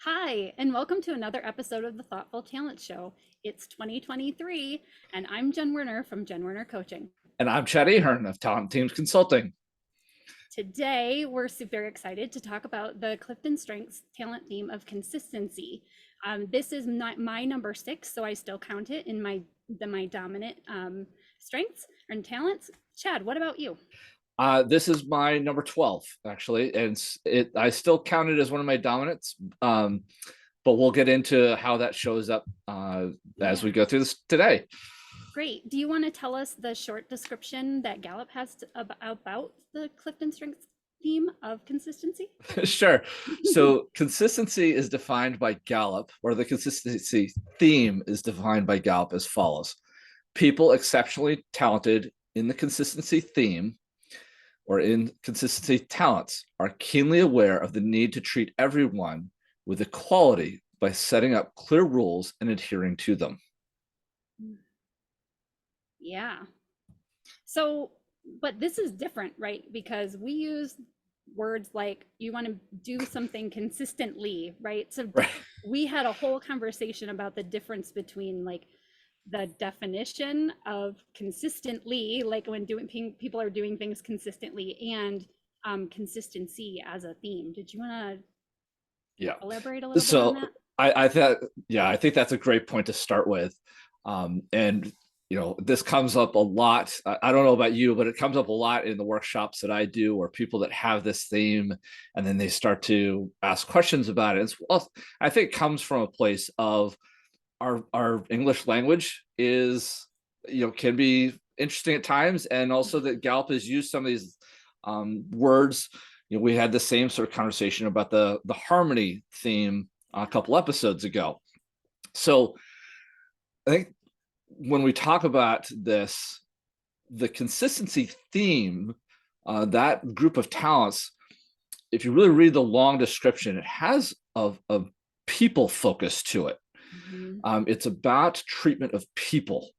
Hi, and welcome to another episode of the Thoughtful Talent Show. It's 2023, and I'm Jen Werner from Jen Werner Coaching. And I'm Chad Ahern of Talent Teams Consulting. Today, we're super excited to talk about the Clifton Strengths talent theme of consistency. This is not my number 6, so I still count it in my dominant strengths and talents. Chad, what about you? This is my number 12, actually, and I still count it as one of my dominants, but we'll get into how that shows up as Yeah, we go through this today. great. Do you want to tell us the short description that Gallup has about the Clifton Strengths theme of consistency? Sure. So consistency is defined by Gallup, or the consistency theme is defined by Gallup as follows. People exceptionally talented in the consistency theme or in consistency talents are keenly aware of the need to treat everyone with equality by setting up clear rules and adhering to them. Yeah. So, but this is different, right? Because we use words like you want to do something consistently, right? So Right. we had a whole conversation about the difference between like the definition of consistently, like when people are doing things consistently, and consistency as a theme. Did you want to Yeah. elaborate a little bit on So that? I thought, yeah, I think that's a great point to start with. And this comes up a lot. I don't know about you, but it comes up a lot in the workshops that I do, or people that have this theme, and then they start to ask questions about it. Well, I think it comes from a place of our English language is, can be interesting at times, and also that Gallup has used some of these words. We had the same sort of conversation about the harmony theme a couple episodes ago. So I think when we talk about this, the consistency theme, that group of talents, if you really read the long description, it has a people focus to it. Mhm. It's about treatment of people.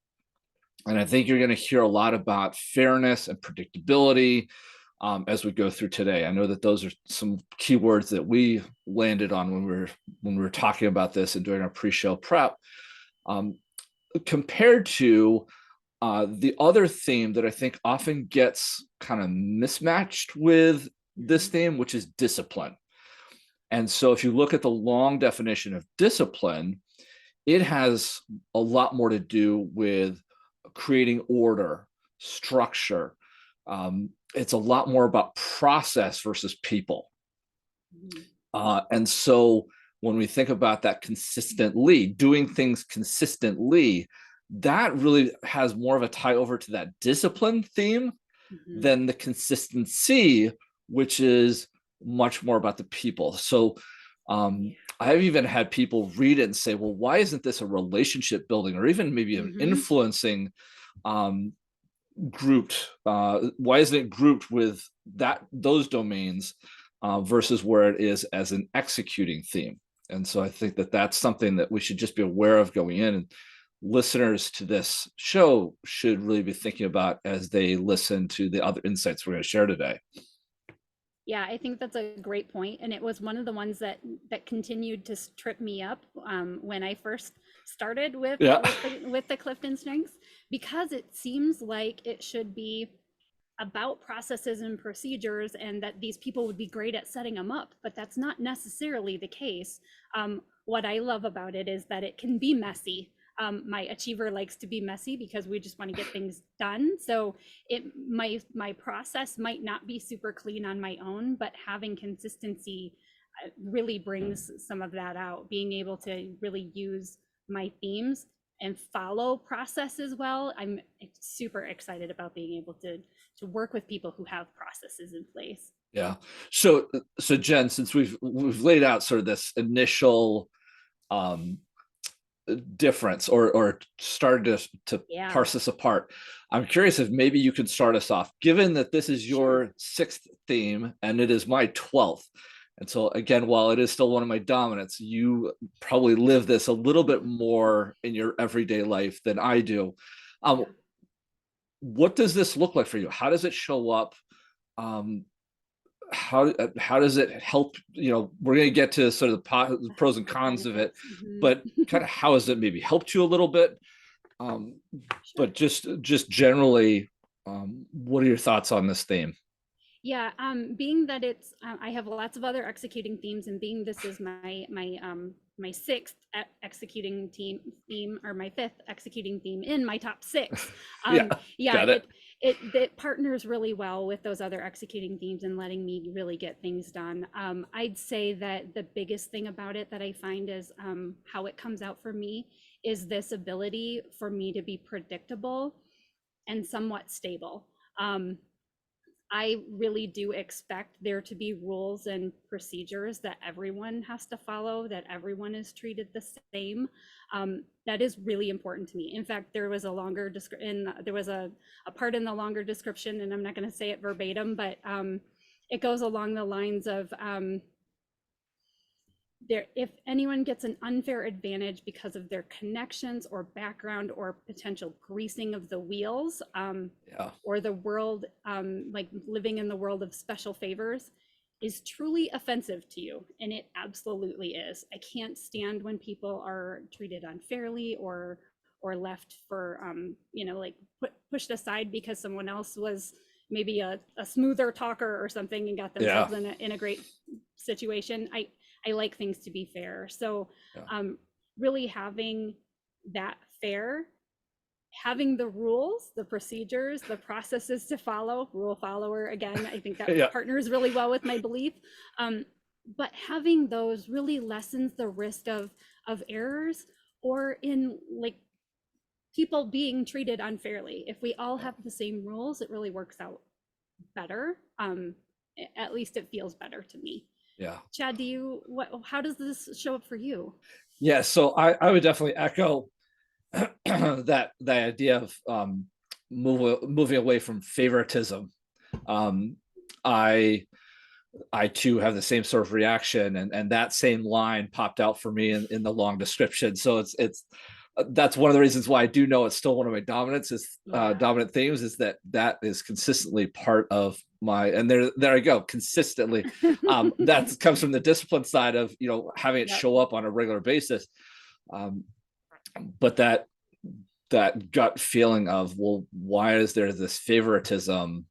And I think you're going to hear a lot about fairness and predictability as we go through today. I know that those are some keywords that we landed on when we were talking about this and doing our pre-show prep. Compared to the other theme that I think often gets kind of mismatched with this Mhm. theme, which is discipline. And so if you look at the long definition of discipline, it has a lot more to do with creating order, structure. It's a lot more about process versus people. Mhm. And so when we think about that consistently, doing things consistently, that really has more of a tie over to that discipline theme Mhm. than the consistency, which is much more about the people. So Yeah. I've even had people read it and say, well, why isn't this a relationship building or even maybe an Mhm. influencing um, grouped? Why isn't it grouped with those domains versus where it is as an executing theme? And so I think that that's something that we should just be aware of going in, and listeners to this show should really be thinking about as they listen to the other insights we're going to share today. Yeah, I think that's a great point, and it was one of the ones that continued to trip me up when I first started with Yeah. the Clifton Strengths, because it seems like it should be about processes and procedures, and that these people would be great at setting them up, but that's not necessarily the case. What I love about it is that it can be messy. My achiever likes to be messy because we just want to get things done. So my process might not be super clean on my own, but having consistency really brings some of that out. Being able to really use my themes and follow processes well. I'm super excited about being able to work with people who have processes in place. Yeah. So Jen, since we've laid out sort of this initial um difference, or started to Yeah, parse this apart, I'm curious if maybe you could start us off, given that this is sure. your sixth theme and it is my 12th. And so again, while it is still one of my dominants, you probably live this a little bit more in your everyday life than I do. Um, Yeah. what does this look like for you? How does it show up? Um, how does it help? We're going to get to sort of the pros and The cons of it, benefits. Mhm. but kind of how has it maybe helped you a little bit? Um, Sure. but just generally, what are your thoughts on this theme? Yeah, being that I have lots of other executing themes, and being this is my sixth executing theme, or my fifth executing theme in my top six. Yeah, Yeah, got it. it partners really well with those other executing themes and letting me really get things done. I'd say that the biggest thing about it that I find is how it comes out for me is this ability for me to be predictable and somewhat stable. Um, I really do expect there to be rules and procedures that everyone has to follow, that everyone is treated the same. That is really important to me. In fact, there was a longer there was a part in the longer description, and I'm not going to say it verbatim, but it goes along the lines of there, if anyone gets an unfair advantage because of their connections or background or potential greasing of the wheels, Yeah, or the world, like living in the world of special favors, is truly offensive to you, and it absolutely is. I can't stand when people are treated unfairly or left for like pushed aside because someone else was maybe a smoother talker or something and got yeah, themselves in a great situation. I like things to be fair. So yeah, really having that fair, having the rules, the procedures, the processes to follow, rule follower again, I think that yeah, partners really well with my belief. But having those really lessens the risk of errors, or in like people being treated unfairly. If we all yeah. have the same rules, it really works out better. At least it feels better to me. Yeah. Chad, how does this show up for you? Yeah, so I would definitely echo that idea of moving away from favoritism. Um, I I too have the same sort of reaction, and that same line popped out for me in the long description. So it's that's one of the reasons why I do know it's still one of my Yeah. dominant themes, is that is consistently part of my, and there I go, consistently. That comes from the discipline side of having it Yep. show up on a regular basis. Um, but that gut feeling of, well, why is there this favoritism?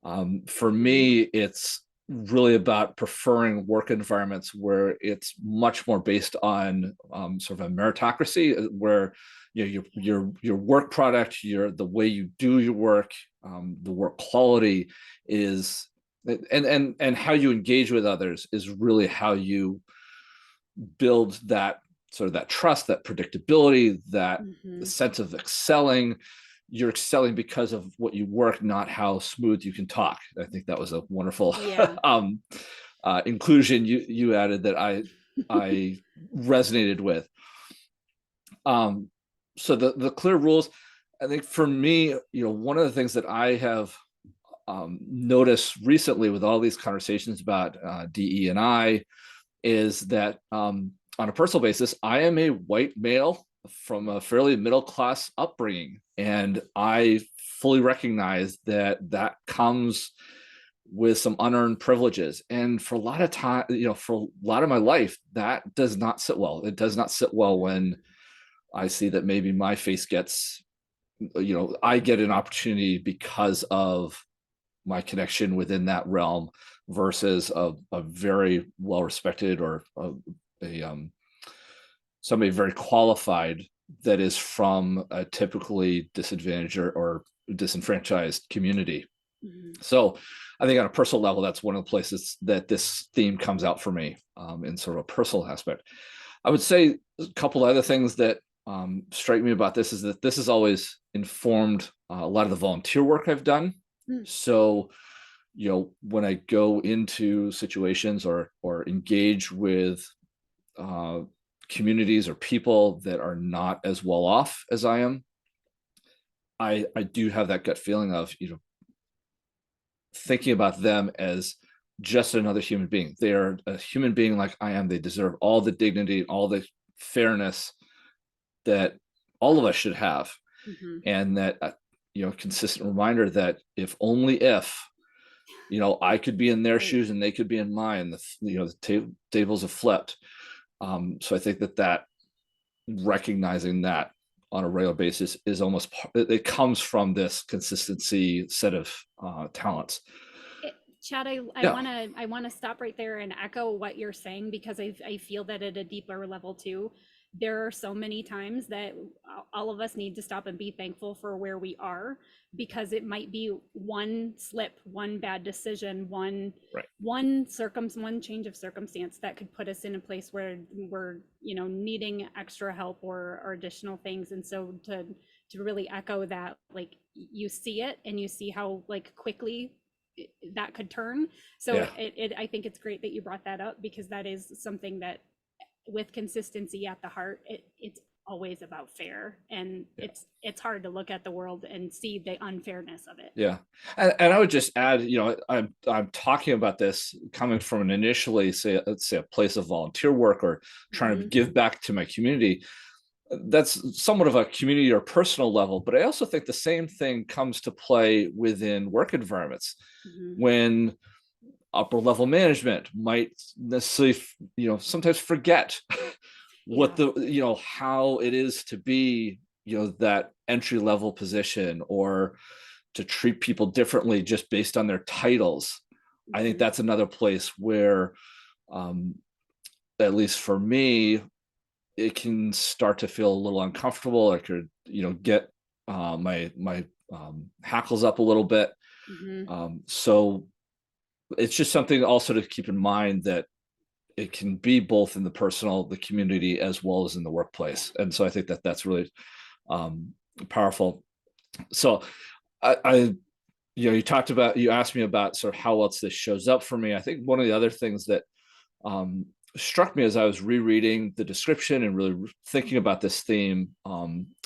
For Mhm. me, it's really about preferring work environments where it's much more based on sort of a meritocracy, where your work product, the way you do your work, the work quality is, and how you engage with others is really how you build that sort of that trust, that predictability, that Mhm. sense of excelling. You're excelling because of what you work, not how smooth you can talk. I think that was a wonderful Yeah. inclusion you added that I resonated with. Um, so the clear rules, I think for me, one of the things that I have noticed recently with all these conversations about DE and I is that on a personal basis, I am a white male from a fairly middle class upbringing, and I fully recognize that comes with some unearned privileges. And for a lot of time, for a lot of my life, that does not sit well. It does not sit well when I see that maybe my face gets, I get an opportunity because of my connection within that realm versus a very well respected, or a somebody very qualified that is from a typically disadvantaged or disenfranchised community. Mhm. So I think on a personal level, that's one of the places that this theme comes out for me, in sort of a personal aspect. I would say a couple of other things that strike me about this is that this has always informed a lot of the volunteer work I've done. Mm. So when I go into situations or engage with uh, communities or people that are not as well off as I am, I do have that gut feeling of thinking about them as just another human being. They are a human being like I am. They deserve all the dignity and all the fairness that all of us should have, Mhm. and that consistent reminder that if only if I could be in their Right. shoes and they could be in mine. The tables have flipped. So I think that recognizing that on a regular basis is almost, it comes from this consistency set of talents. Chad, Yeah. I wanna stop right there and echo what you're saying, because I feel that at a deeper level too, there are so many times that all of us need to stop and be thankful for where we are, because it might be one slip, one bad decision, Right. one change of circumstance that could put us in a place where we're, needing extra help or additional things. And so to really echo that, like, you see it and you see how, like, quickly that could turn. So Yeah. I think it's great that you brought that up, because that is something that, with consistency at the heart, it's always about fair, and Yeah. it's hard to look at the world and see the unfairness of it. Yeah. And I would just add, I'm talking about this coming from an initially, let's say a place of volunteer work or trying to Mhm. give back to my community. That's somewhat of a community or personal level, but I also think the same thing comes to play within work environments Mhm. when upper level management might necessarily, sometimes forget what Yeah. how it is to be, that entry level position, or to treat people differently just based on their titles. I think Mhm. that's another place where, um, at least for me, it can start to feel a little uncomfortable. I could, get my hackles up a little bit. Mhm. So it's just something also to keep in mind, that it can be both in the personal, the community, as well as in the Yeah. workplace. And so I think that's really um, powerful. So I you asked me about sort of how else this shows up for me. I think one of the other things that um, struck me as I was rereading the description and really thinking about this theme,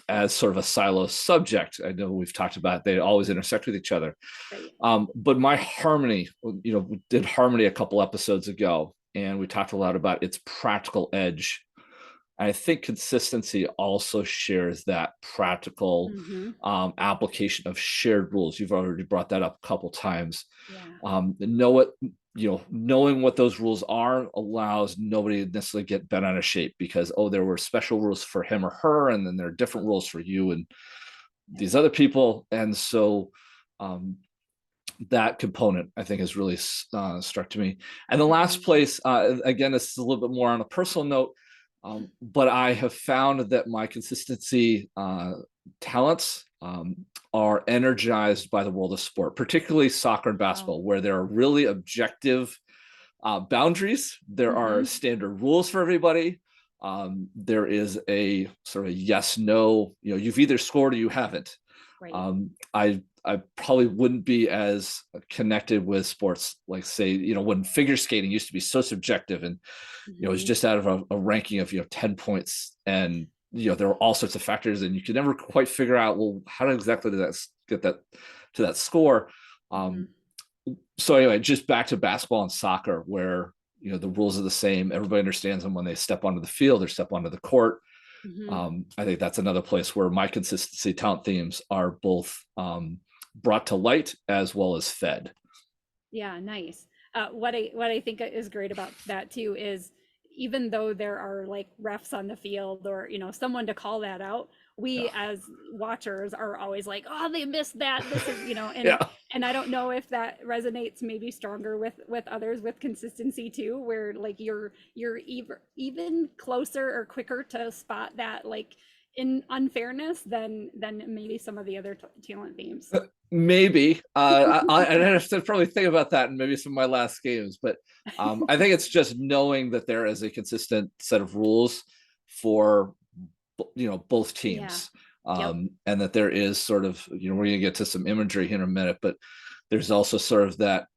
as sort of a silo subject. I know we've talked about they always intersect with each other. Right. But my harmony, we did harmony a couple episodes ago, and we talked a lot about its practical edge. I think consistency also shares that practical Mhm. application of shared rules. You've already brought that up a couple times. Yeah. Knowing what those rules are allows nobody to necessarily get bent out of shape because, oh, there were special rules for him or her, and then there are different rules for you and these other people. And so um, that component, I think, has really struck to me. And the last Mhm. place, again, this is a little bit more on a personal note, but I have found that my consistency talents are energized by the world of sport, particularly soccer and Wow. basketball, where there are really objective boundaries. There are Mhm. standard rules for everybody. There is a sort of yes, no, you've either scored or you haven't. Right. I probably wouldn't be as connected with sports, like, say, when figure skating used to be so subjective, and it was Mhm. just out of a ranking of 10 points, and there were all sorts of factors, and you could never quite figure out, well, how exactly did that get that to that score. Mhm. um, so anyway, just back to basketball and soccer, where the rules are the same, everybody understands them when they step onto the field or step onto the court. Mhm. I think that's another place where my consistency talent themes are both brought to light as well as fed. Yeah, nice. What I think is great about that too is, even though there are, like, refs on the field, or someone to call that out, we Yeah. as watchers are always like, oh, they missed that. This is, Yeah. and I don't know if that resonates maybe stronger with others with consistency too, where, like, you're even closer or quicker to spot that, like, in unfairness than maybe some of the other talent themes. Maybe I'd have to probably think about that in maybe some of my last games, but I think it's just knowing that there is a consistent set of rules for both Yeah. teams, Yep. and that there is sort of, we're going to get to some imagery here in a minute, but there's also sort of that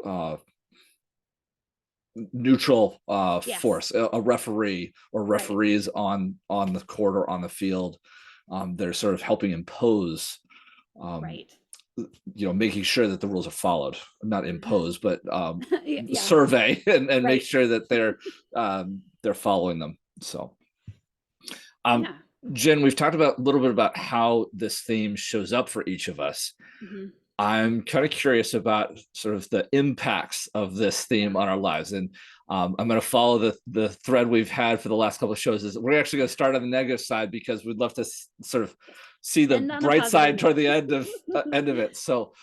uh, neutral Yes. force, a referee or Right. referees on the court or on the field. They're sort of helping impose, um, Right. making sure that the rules are followed, not Mhm. impose, but Yeah. survey and make Right. sure that they're following them. So, um, Yeah. Jen, we've talked about a little bit about how this theme shows up for each of us. Mhm. I'm kind of curious about sort of the impacts of this theme Yeah. on our lives. And I'm going to follow the thread we've had for the last couple of shows. Is we're actually going to start on the negative side because we'd love to sort of Yes. see the End on a bright positive side toward note. the end of it. So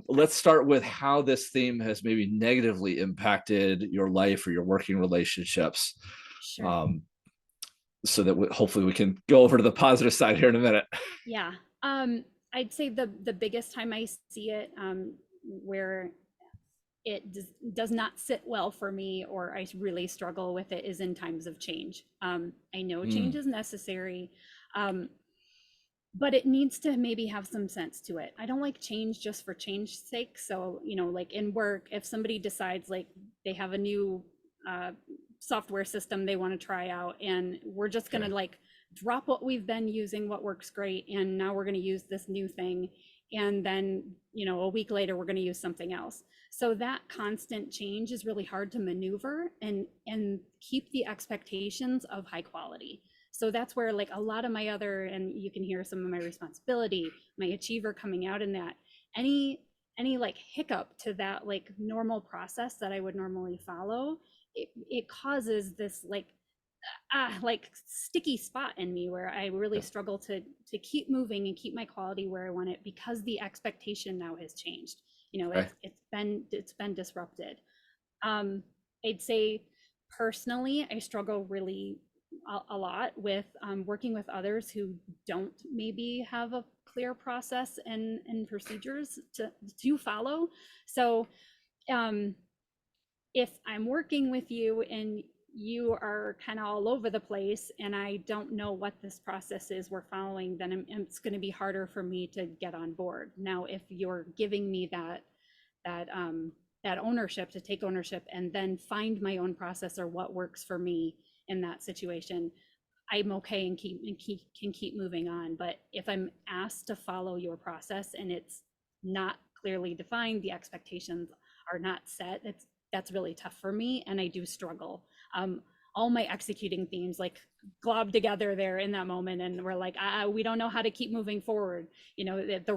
let's start with how this theme has maybe negatively impacted your life or your working relationships, Sure. um, so that hopefully we can go over to the positive side here in a minute. Yeah. I'd say the biggest time I see it, where it does not sit well for me, or I really struggle with it, is in times of change. I know change Mm, is necessary, um, but it needs to maybe have some sense to it. I don't like change just for change's sake. So, like in work, if somebody decides like they have a new uh, software system they want to try out, and we're just going to okay. like drop what we've been using, what works great, and now we're going to use this new thing. And then, a week later, we're going to use something else. So that constant change is really hard to maneuver and keep the expectations of high quality. So that's where like a lot of my other, and you can hear some of my responsibility, my achiever coming out in that, any like hiccup to that like normal process that I would normally follow, it causes this like sticky spot in me where I really Yeah. struggle to keep moving and keep my quality where I want it, because the expectation now has changed. Okay. It's been disrupted. um, I'd say personally, I struggle really a lot with working with others who don't maybe have a clear process and procedures to follow. So um, if I'm working with you and you are kind of all over the place and I don't know what this process is we're following, then it's going to be harder for me to get on board. Now, if you're giving me that that ownership, to take ownership and then find my own process or what works for me in that situation, I'm okay and can keep moving on. But if I'm asked to follow your process and it's not clearly defined, the expectations are not set, that's really tough for me, and I do struggle. All my executing themes like glob together there in that moment, and we're like, we don't know how to keep moving forward. The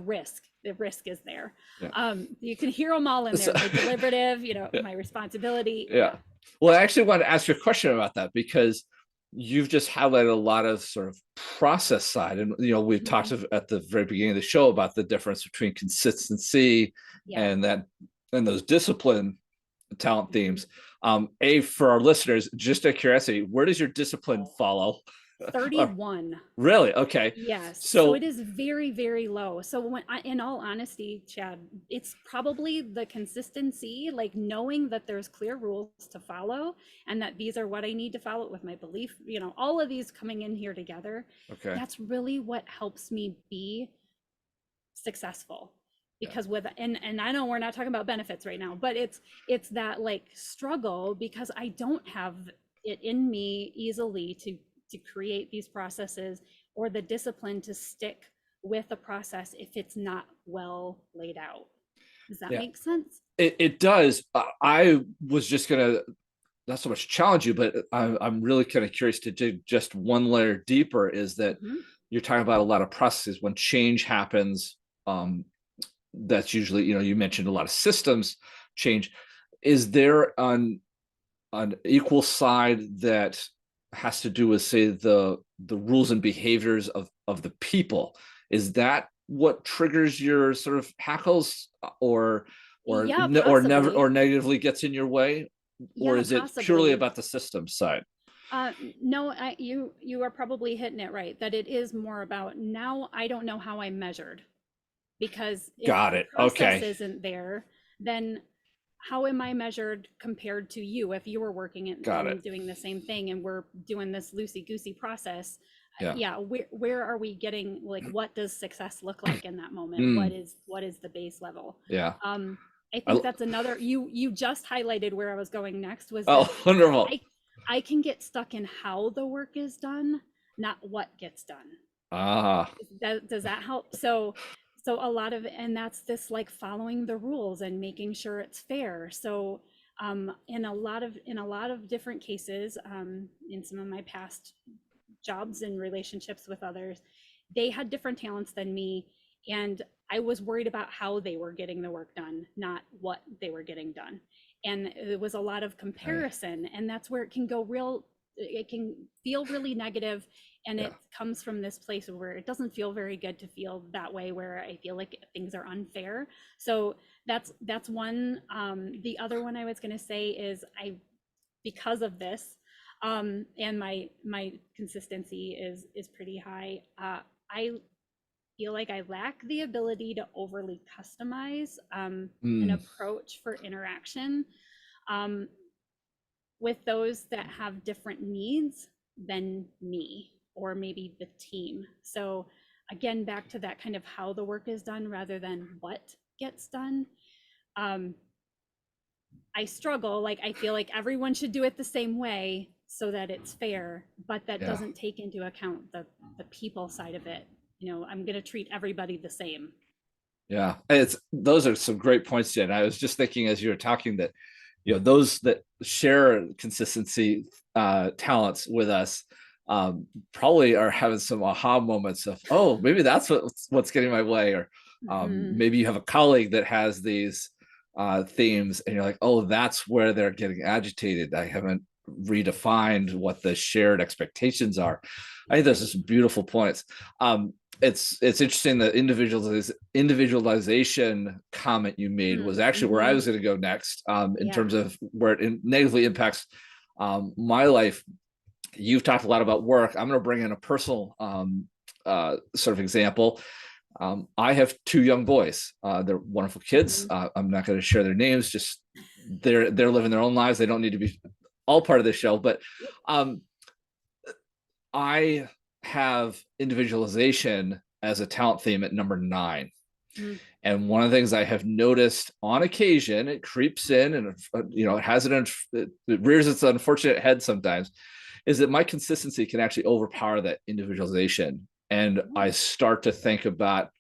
risk is there. Yeah. You can hear them all in So, there. The deliberative, yeah. my responsibility. Yeah. Yeah. Well, I actually want to ask you a question about that because you've just highlighted a lot of sort of process side. And, we've talked Mhm. at the very beginning of the show about the difference between consistency Yeah. and those discipline talent Mhm. themes. For our listeners, just out of curiosity, where does your discipline follow? Or 31. really? Okay. Yes. So it So, is very, very low. So in all honesty, Chad, it's probably the consistency, like knowing that there's clear rules to follow and that these are what I need to follow with my belief, all of these coming in here together. okay. That's really what helps me be successful. Yeah. Because and I know we're not talking about benefits right now, but it's that like struggle, because I don't have it in me easily to create these processes or the discipline to stick with a process if it's not well laid out. Does that Yeah. make sense? It does. I was just going to not so much challenge you, but I'm really kind of curious to dig just one layer deeper. Is that Hmm. you're talking about a lot of processes when change happens? Um, that's usually, you mentioned a lot of systems change. Is there an equal side that has to do with, say, the rules and behaviors of the people? Is that what triggers your sort of hackles, or Yeah, or never, possibly. or negatively gets in your way, or Yeah, is it purely possibly. about the system side? No, you are probably hitting it right, that it is more about, now I don't know how I'm measured. Because if Got the it. process Okay. isn't there, then how am I measured compared to you if you were working Got and it. doing the same thing and we're doing this loosey goosey process? Yeah. Yeah, where are we getting, like, what does success look like in that moment? What Mm, is what is the base level? yeah. Um, I think I, that's another, you just highlighted where I was going next, was that oh, wonderful. I I can get stuck in how the work is done, not what gets done. Ah, Does that help? So a lot of, and that's this like following the rules and making sure it's fair. So in a lot of different cases, in some of my past jobs and relationships with others, they had different talents than me, and I was worried about how they were getting the work done, not what they were getting done. And it was a lot of Okay. comparison, and that's where it can go real, it can feel really negative, and Yeah. it comes from this place where it doesn't feel very good to feel that way, where I feel like things are unfair. So that's one. The other one I was going to say is, I, because of this, and my consistency is pretty high, I feel like I lack the ability to overly customize an Mm, approach for interaction um, with those that have different needs than me, or maybe the team. So again, back to that kind of how the work is done rather than what gets done. Um, I struggle, like I feel like everyone should do it the same way so that it's fair, but that yeah. doesn't take into account the people side of it. You know, I'm going to treat everybody the same. Yeah. It's those are some great points, Jen. I was just thinking as you were talking that, those that share consistency talents with us probably are having some aha moments of, oh, maybe that's what's getting my way, or Mhm. maybe you have a colleague that has these themes, and you're like, oh, that's where they're getting agitated. I haven't redefined what the shared expectations are. I think those are Right. some beautiful points. It's interesting that individualization comment you made was actually where I Mm-hmm. was going to go next, in Yeah. terms of where it negatively impacts my life. You've talked a lot about work. I'm going to bring in a personal sort of example. I have two young boys. They're wonderful kids. Mhm. I'm not going to share their names. Just they're living their own lives. They don't need to be all part of this show. But um, I have individualization as a talent theme at number 9. Mhm. And one of the things I have noticed on occasion, it creeps in, and it has it rears its unfortunate head sometimes, is that my consistency can actually overpower that individualization. And I Oh. start to think about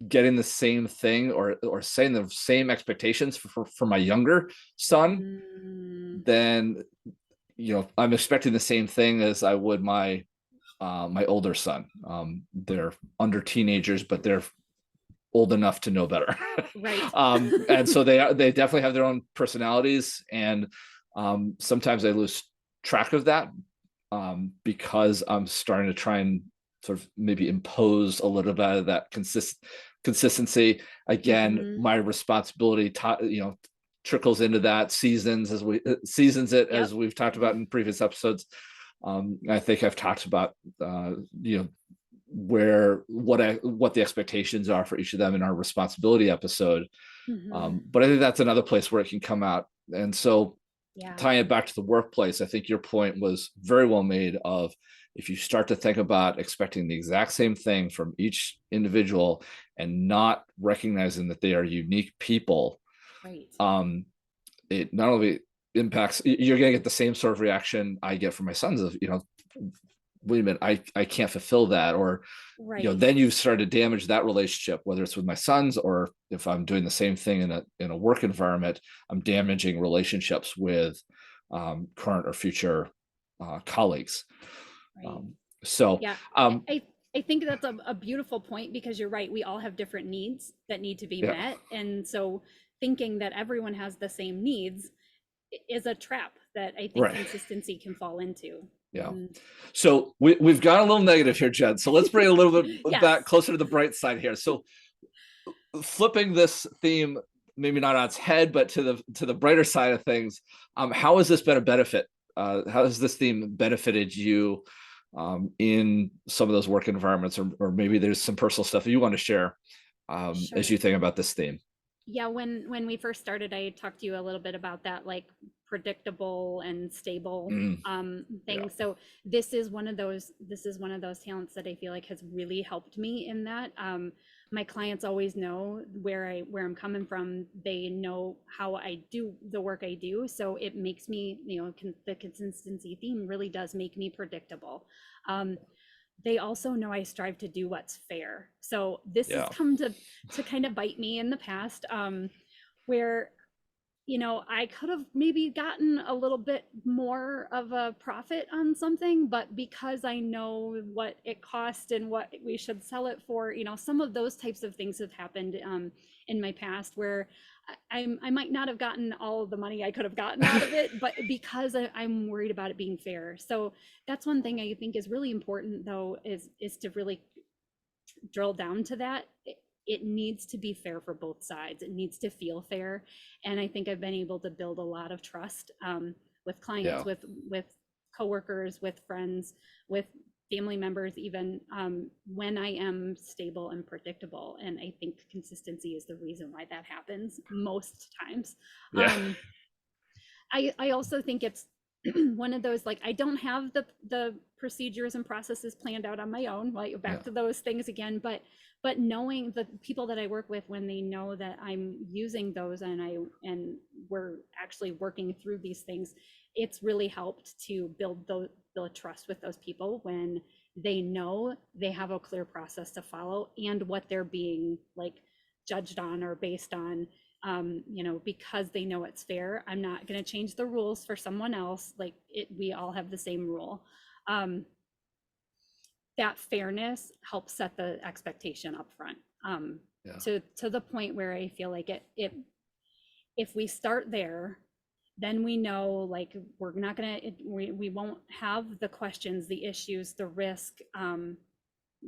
getting the same thing, or saying the same expectations for my younger son, Mm. then I'm expecting the same thing as I would my older son. They're under teenagers, but they're old enough to know better. Right. And so they definitely have their own personalities, and sometimes I lose track of that, because I'm starting to try and sort of maybe impose a little bit of that consistency. Again, Hmm. my responsibility, trickles into that, seasons it, Yep. as we've talked about in previous episodes. I think I've talked about where what the expectations are for each of them in our responsibility episode. Hmm. But I think that's another place where it can come out. And so, Yeah. tying it back to the workplace, I think your point was very well made. Of, if you start to think about expecting the exact same thing from each individual and not recognizing that they are unique people, Right. um, it not only impacts, you're going to get the same sort of reaction I get from my sons of, wait a minute, I can't fulfill that. Or Right. then you've started to damage that relationship, whether it's with my sons, or if I'm doing the same thing in a work environment, I'm damaging relationships with current or future colleagues. Right. um, so Yeah. I, um, I I think that's a beautiful point, because you're right. We all have different needs that need to be yeah, met. And so thinking that everyone has the same needs is a trap that I think right, consistency can fall into. yeah. Mhm. So we've got a little negative here, Jed, so let's bring a little bit back Yes. closer to the bright side here. So, flipping this theme, maybe not on its head, but to the brighter side of things, how has this been a benefit? How has this theme benefited you in some of those work environments, or maybe there's some personal stuff that you want to share as Sure. you think about this theme? Yeah, when we first started, I talked to you a little bit about that, like predictable and stable Mm, yeah, thing. So this is one of those talents that I feel like has really helped me in that. My clients always know where I'm coming from. They know how I do the work I do. So it makes me, the consistency theme really does make me predictable. Um, they also know I strive to do what's fair. So this has yeah, come to kind of bite me in the past, where I could have maybe gotten a little bit more of a profit on something, but because I know what it cost and what we should sell it for, some of those types of things have happened in my past where I might not have gotten all of the money I could have gotten out of it, but because I'm worried about it being fair. So that's one thing I think is really important, though, is to really drill down to that. It needs to be fair for both sides. It needs to feel fair. And I think I've been able to build a lot of trust with clients, Yeah. with coworkers, with friends, with family members, even when I am stable and predictable. And I think consistency is the reason why that happens most times. Yeah. Um, I also think it's one of those, like, I don't have the procedures and processes planned out on my own, like back Yeah. to those things again, but knowing the people that I work with, when they know that I'm using those and we're actually working through these things, it's really helped to build trust with those people when they know they have a clear process to follow and what they're being like judged on or based on, because they know it's fair. I'm not going to change the rules for someone else. Like we all have the same rule. Um, that fairness helps set the expectation up front, Yeah. to the point where I feel like if we start there, then we know, like, we're not gonna, we won't have the questions, the issues, the risk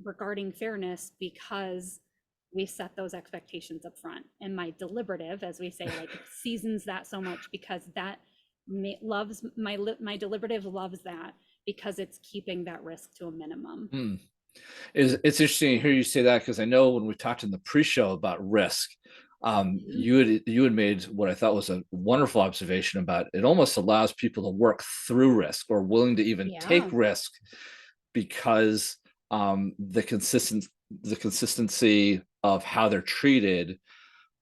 regarding fairness, because we set those expectations up front. And my deliberative, as we say, like, seasons that so much, because that loves my deliberative loves that, because it's keeping that risk to a minimum. Hmm. It's interesting to hear you say that, because I know when we talked in the pre-show about risk, Mhm. you had made what I thought was a wonderful observation about it almost allows people to work through risk or willing to even take Yeah. risk because the consistency of how they're treated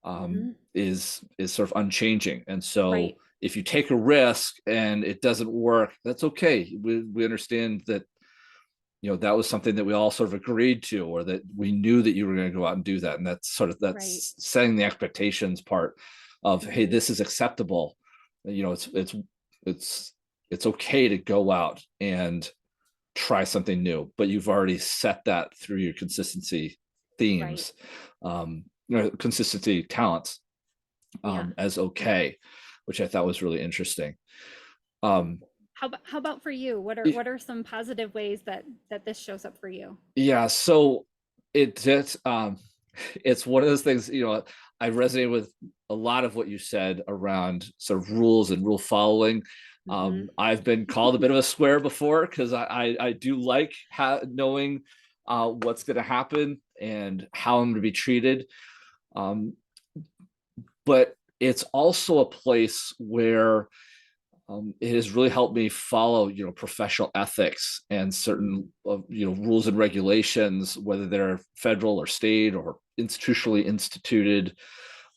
Hmm. is sort of unchanging. And so Right. if you take a risk and it doesn't work, that's okay. We understand that that was something that we all sort of agreed to, or that we knew that you were going to go out and do that. And Right. that's setting the expectations part of, hey, Hmm. this is acceptable. It's it's okay to go out and try something new, but you've already set that through your consistency Right. themes, consistency talents, Yeah. as okay, which I thought was really interesting. Um, How about for you? What are some positive ways that this shows up for you? yeah, so it it's one of those things, I resonate with a lot of what you said around sort of rules and rule following. Hmm. I've been called a bit of a square before, because I do like knowing what's going to happen and how I'm going to be treated. Um, but it's also a place where it has really helped me follow, professional ethics and certain, rules and regulations, whether they're federal or state or institutionally instituted.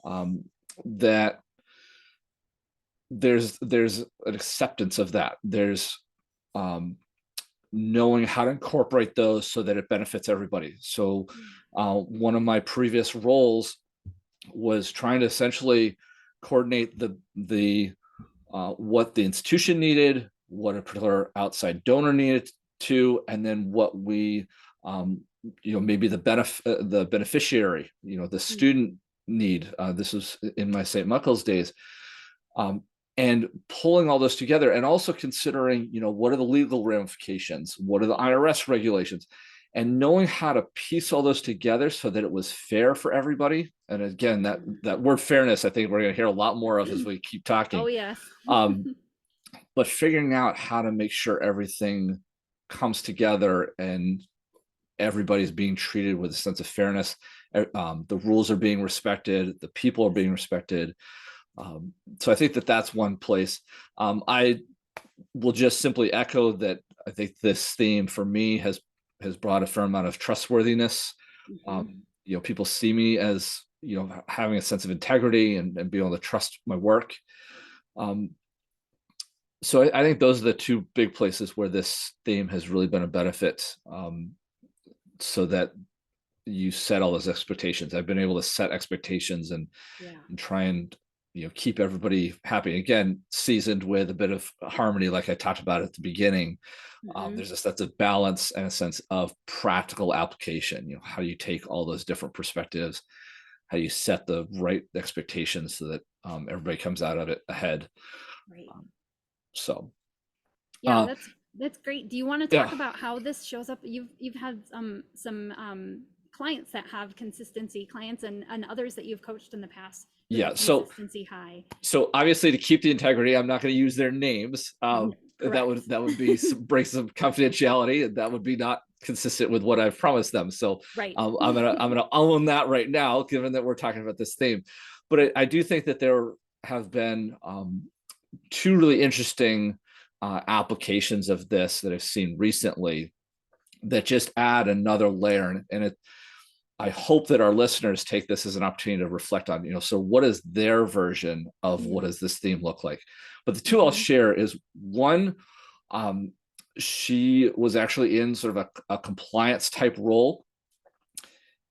Um, that there's an acceptance of that. There's um, knowing how to incorporate those so that it benefits everybody. So, one of my previous roles was trying to essentially coordinate the what the institution needed, what a particular outside donor needed to, and then what we, maybe the beneficiary, the Mm. student need. This was in my St. Michael's days, um, and pulling all those together, and also considering, what are the legal ramifications, what are the IRS regulations, and knowing how to piece all those together so that it was fair for everybody. And again, that word fairness, I think we're going to hear a lot more of as we keep Oh talking. yes. Um, but figuring out how to make sure everything comes together and everybody's being treated with a sense of fairness. The rules are being respected, the people are being respected. So I think that that's one place. I will just simply echo that. I think this theme for me has brought a fair amount of trustworthiness. Hmm. People see me as, having a sense of integrity and being able to trust my work. Um, so I think those are the two big places where this theme has really been a benefit, so that you set all those expectations. I've been able to set expectations and Yeah. try and keep everybody happy. Again, seasoned with a bit of harmony, like I talked about at the beginning. Mhm. There's a sense of balance and a sense of practical application. How you take all those different perspectives, how you set the right expectations so that everybody comes out of it ahead. Right. So, Yeah, uh, that's great. Do you want to yeah, talk about how this shows up? You've had some clients that have consistency, clients and others that you've coached in the past who yeah. have consistency high. So obviously, to keep the integrity, I'm not going to use their names. That Correct. would be break some confidentiality, and that would be not consistent with what I've promised them. So Right. I'm gonna own that right now, given that we're talking about this theme. But I do think that there have been two really interesting applications of this that I've seen recently that just add another layer, and it I hope that our listeners take this as an opportunity to reflect on, so what is their version of what does this theme look like? But the two I'll Mm-hmm. share is one, um, she was actually in sort of a compliance type role.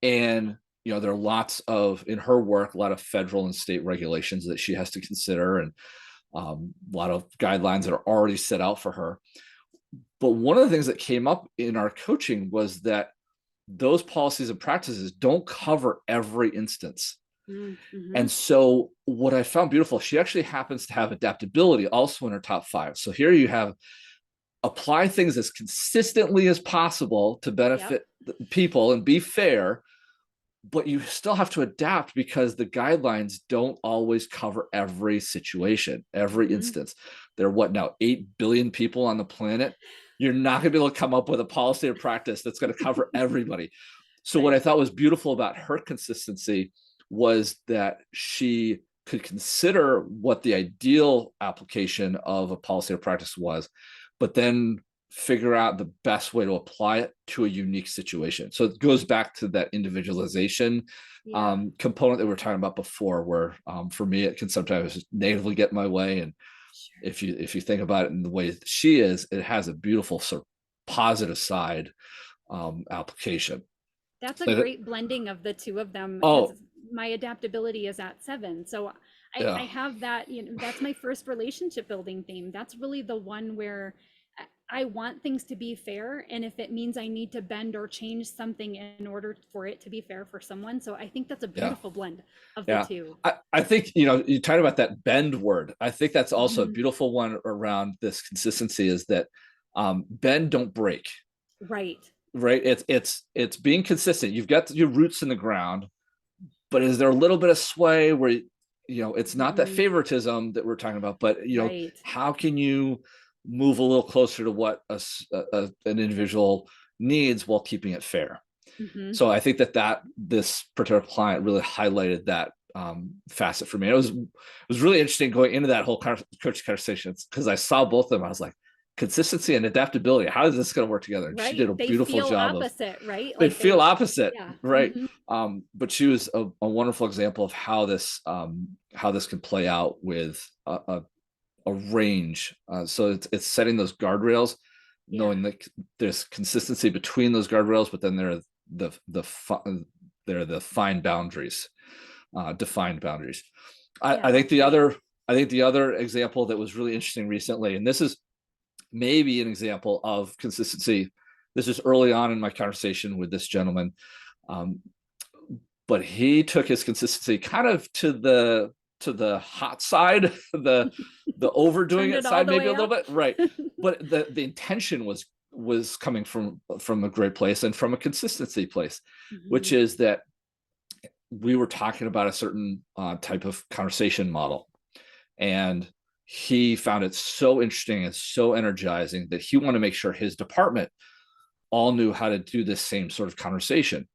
And, there are lots of, in her work, a lot of federal and state regulations that she has to consider, and a lot of guidelines that are already set out for her. But one of the things that came up in our coaching was that those policies and practices don't cover every instance. Mm-hmm. And so what I found beautiful, she actually happens to have adaptability also in her top 5. So here you have apply things as consistently as possible to Yep. benefit people and be fair, but you still have to adapt because the guidelines don't always cover every situation, every Mm-hmm. instance. There are what now, 8 billion people on the planet. You're not going to be able to come up with a policy or practice that's going to cover everybody. So what I Right. thought was beautiful about her consistency was that she could consider what the ideal application of a policy or practice was, but then figure out the best way to apply it to a unique situation. So it goes back to that individualization Yeah. component that we were talking about before, where for me it can sometimes negatively get in my way. And Sure. if you think about it in the way that she is, it has a beautiful sort of positive side application. That's a So great blending of the two of them because oh my adaptability is at 7. So I yeah, have that, that's my first relationship building theme. That's really the one where I want things to be fair. And if it means I need to bend or change something in order for it to be fair for someone. So I think that's a yeah. beautiful blend of the Yeah. two. I think, you talk about that bend word. I think that's also a Mhm. beautiful one around this consistency is that bend, don't break, Right. right? It's being consistent. You've got your roots in the ground, but is there a little bit of sway where, it's not that Mhm. favoritism that we're talking about, but, Right. how can you move a little closer to what an individual needs while keeping it fair? Hmm. So I think that this particular client really highlighted that facet for me. It was really interesting going into that whole coach conversation because I saw both of them. I was like, consistency and adaptability. How is this going to work together? And she did Right. a They beautiful feel job of. opposite, right? They Like feel they, opposite, yeah. right? Hmm. But she was a wonderful example of how this can play out with a range. So it's setting those guardrails, Yeah. knowing that there's consistency between those guardrails, but then there are the fine boundaries, defined boundaries. I Yeah, think that's the great. other I think the other example that was really interesting recently, and this is maybe an example of consistency. This is early on in my conversation with this gentleman, um, but he took his consistency kind of to the hot side, the overdoing Turned it it all side, the maybe a way little up. bit, right? But the intention was coming from a great place and from a consistency place, which Hmm. is that we were talking about a certain type of conversation model, and he found it so interesting and so energizing that he wanted to make sure his department all knew how to do this same sort of conversation.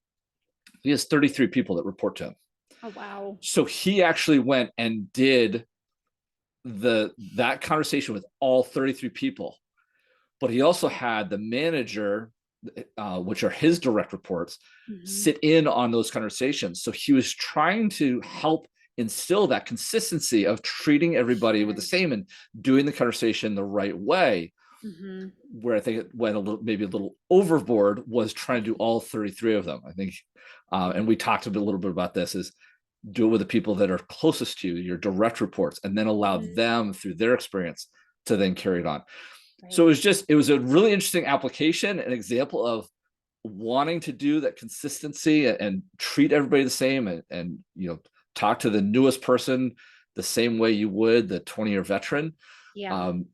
He has 33 people that report to him. Oh, wow. So he actually went and did that conversation with all 33 people, but he also had the manager, which are his direct reports, Hmm. sit in on those conversations. So he was trying to help instill that consistency of treating everybody with the Sure. same and doing the conversation the right way. Hmm. Where I think it went maybe a little overboard was trying to do all 33 of them. I think, and we talked a little bit about this, is do it with the people that are closest to you, your direct reports, and then allow Mhm. them through their experience to then carry it on. So Right. it was a really interesting application, an example of wanting to do that consistency and treat everybody the same, and talk to the newest person the same way you would the 20-year veteran. Yeah. Um,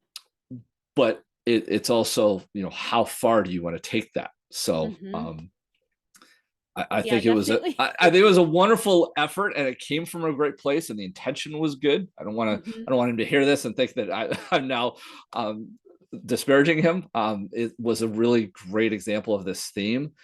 but it's also, how far do you want to take that? So Mhm. I Yeah, think it was definitely. I think it was a wonderful effort, and it came from a great place, and the intention was good. Mhm. I don't want him to hear this and think that I'm now disparaging him. It was a really great example of this theme,